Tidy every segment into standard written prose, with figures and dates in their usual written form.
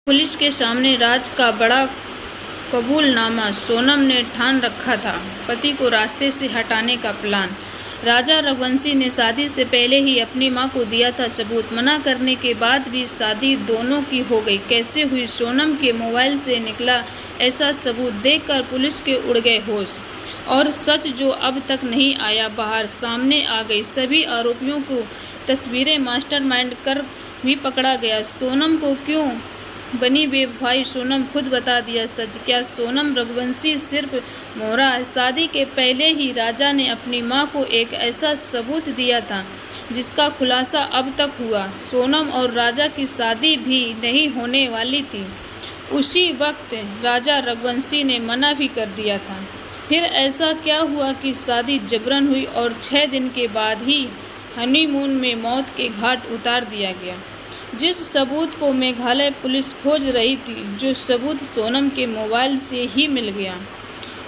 Police के सामने राज का बड़ा कबूलनामा। सोनम ने ठान रखा था पति को रास्ते से हटाने का प्लान। राजा रघुवंशी ने शादी से पहले ही अपनी मां को दिया था सबूत। मना करने के बाद भी शादी दोनों की हो गई। कैसे हुई? सोनम के मोबाइल से निकला ऐसा सबूत देखकर पुलिस के उड़ गए होश। और सच जो अब तक नहीं आया बाहर सामने आ गई। सभी आरोपियों को तस्वीरें मास्टरमाइंड कर भी पकड़ा गया। सोनम को क्यों बनी बेवफाई? सोनम खुद बता दिया सच। क्या सोनम रघुवंशी सिर्फ मोहरा है? शादी के पहले ही राजा ने अपनी मां को एक ऐसा सबूत दिया था जिसका खुलासा अब तक हुआ। सोनम और राजा की शादी भी नहीं होने वाली थी। उसी वक्त राजा रघुवंशी ने मना भी कर दिया था। फिर ऐसा क्या हुआ कि शादी जबरन हुई और 6 दिन के बाद ही हनीमून में मौत के घाट उतार दिया गया? जिस सबूत को मेघालय पुलिस खोज रही थी, जो सबूत सोनम के मोबाइल से ही मिल गया,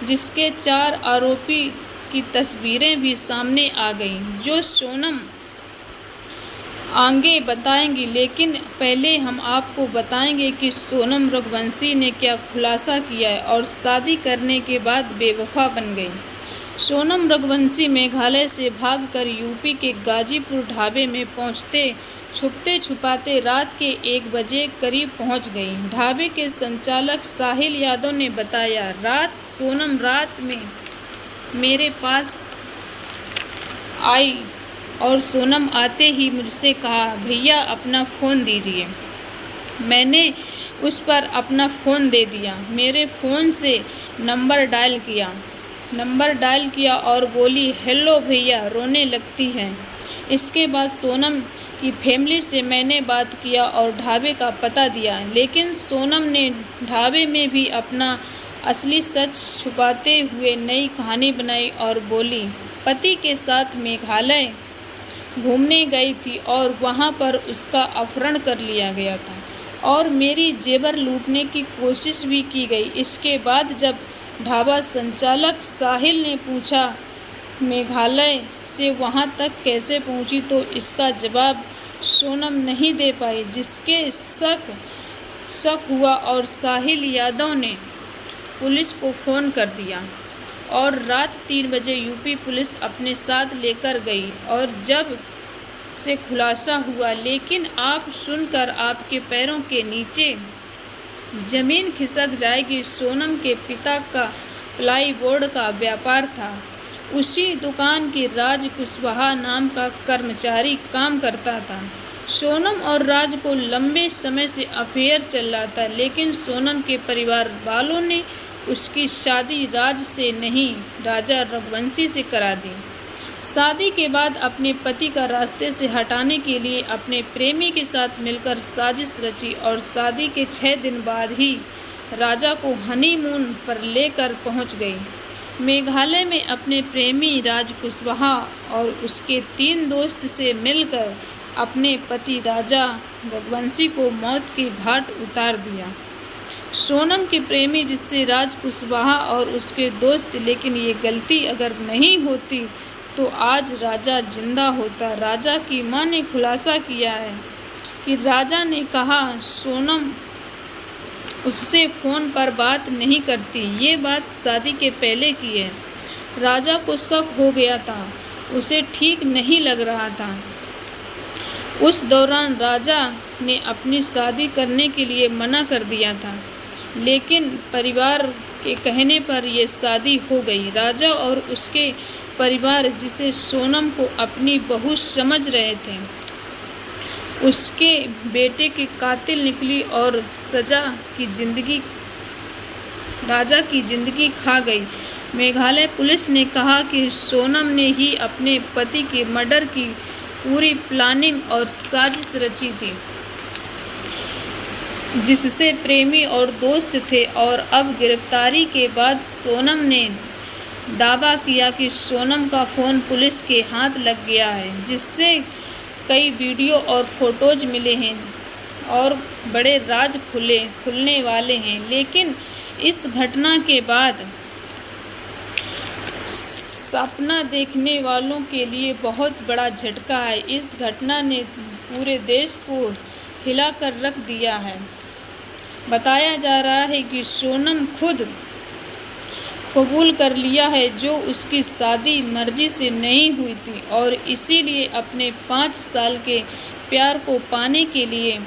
जिसके 4 आरोपी की तस्वीरें भी सामने आ गईं, जो सोनम आगे बताएंगी। लेकिन पहले हम आपको बताएंगे कि सोनम रघुवंशी ने क्या खुलासा किया है और शादी करने के बाद बेवफा बन गई। सोनम रघुवंशी मेघालय से भागकर यूपी के गाजीपुर ढाबे में पहुंचते छुपते छुपाते रात के 1 बजे करीब पहुंच गई। ढाबे के संचालक साहिल यादव ने बताया, सोनम रात में मेरे पास आई और सोनम आते ही मुझसे कहा, भैया अपना फ़ोन दीजिए। मैंने उस पर अपना फ़ोन दे दिया। मेरे फ़ोन से नंबर डायल किया और बोली, हेलो भैया, रोने लगती है। इसके बाद सोनम की फैमिली से मैंने बात किया और ढाबे का पता दिया। लेकिन सोनम ने ढाबे में भी अपना असली सच छुपाते हुए नई कहानी बनाई और बोली, पति के साथ मेघालय घूमने गई थी और वहां पर उसका अपहरण कर लिया गया था और मेरी जेवर लूटने की कोशिश भी की गई। इसके बाद जब ढाबा संचालक साहिल ने पूछा मेघालय से वहां तक कैसे पहुंची, तो इसका जवाब सोनम नहीं दे पाई, जिसके शक हुआ और साहिल यादव ने पुलिस को फ़ोन कर दिया और रात 3 बजे यूपी पुलिस अपने साथ लेकर गई और जब से खुलासा हुआ। लेकिन आप सुनकर आपके पैरों के नीचे ज़मीन खिसक जाएगी। सोनम के पिता का प्लाईबोर्ड का व्यापार था। उसी दुकान की राज कुशवाहा नाम का कर्मचारी काम करता था। सोनम और राज को लंबे समय से अफेयर चल रहा था, लेकिन सोनम के परिवार वालों ने उसकी शादी राज से नहीं, राजा रघुवंशी से करा दी। शादी के बाद अपने पति का रास्ते से हटाने के लिए अपने प्रेमी के साथ मिलकर साजिश रची और शादी के 6 दिन बाद ही राजा को हनीमून पर लेकर पहुंच गई मेघालय में। अपने प्रेमी राज कुशवाहा और उसके 3 दोस्त से मिलकर अपने पति राजा रघुवंशी को मौत के घाट उतार दिया। सोनम के प्रेमी जिससे राज कुशवाहा और उसके दोस्त, लेकिन ये गलती अगर नहीं होती तो आज राजा जिंदा होता। राजा की मां ने खुलासा किया है कि राजा ने कहा सोनम उससे फ़ोन पर बात नहीं करती। ये बात शादी के पहले की है। राजा को शक हो गया था, उसे ठीक नहीं लग रहा था। उस दौरान राजा ने अपनी शादी करने के लिए मना कर दिया था, लेकिन परिवार के कहने पर यह शादी हो गई। राजा और उसके परिवार, जिसे सोनम को अपनी बहू समझ रहे थे, उसके बेटे के कातिल निकली और राजा की जिंदगी खा गई। मेघालय पुलिस ने कहा कि सोनम ने ही अपने पति के मर्डर की पूरी प्लानिंग और साजिश रची थी, जिससे प्रेमी और दोस्त थे। और अब गिरफ्तारी के बाद सोनम ने दावा किया कि सोनम का फ़ोन पुलिस के हाथ लग गया है, जिससे कई वीडियो और फोटोज मिले हैं और बड़े राज खुलने वाले हैं। लेकिन इस घटना के बाद सपना देखने वालों के लिए बहुत बड़ा झटका है। इस घटना ने पूरे देश को हिला कर रख दिया है। बताया जा रहा है कि सोनम खुद कबूल कर लिया है जो उसकी शादी मर्जी से नहीं हुई थी और इसीलिए अपने 5 साल के प्यार को पाने के लिए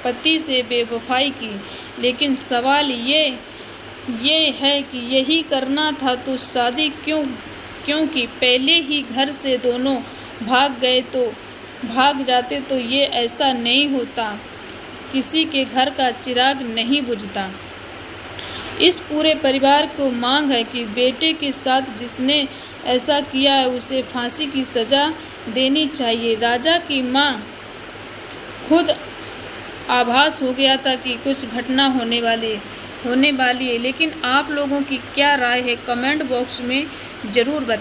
पति से बेवफाई की। लेकिन सवाल ये है कि यही करना था तो शादी क्योंकि पहले ही घर से दोनों भाग जाते तो ये ऐसा नहीं होता। किसी के घर का चिराग नहीं बुझता। इस पूरे परिवार को मांग है कि बेटे के साथ जिसने ऐसा किया है उसे फांसी की सज़ा देनी चाहिए। राजा की मां खुद आभास हो गया था कि कुछ घटना होने वाली है। लेकिन आप लोगों की क्या राय है कमेंट बॉक्स में ज़रूर बताएं।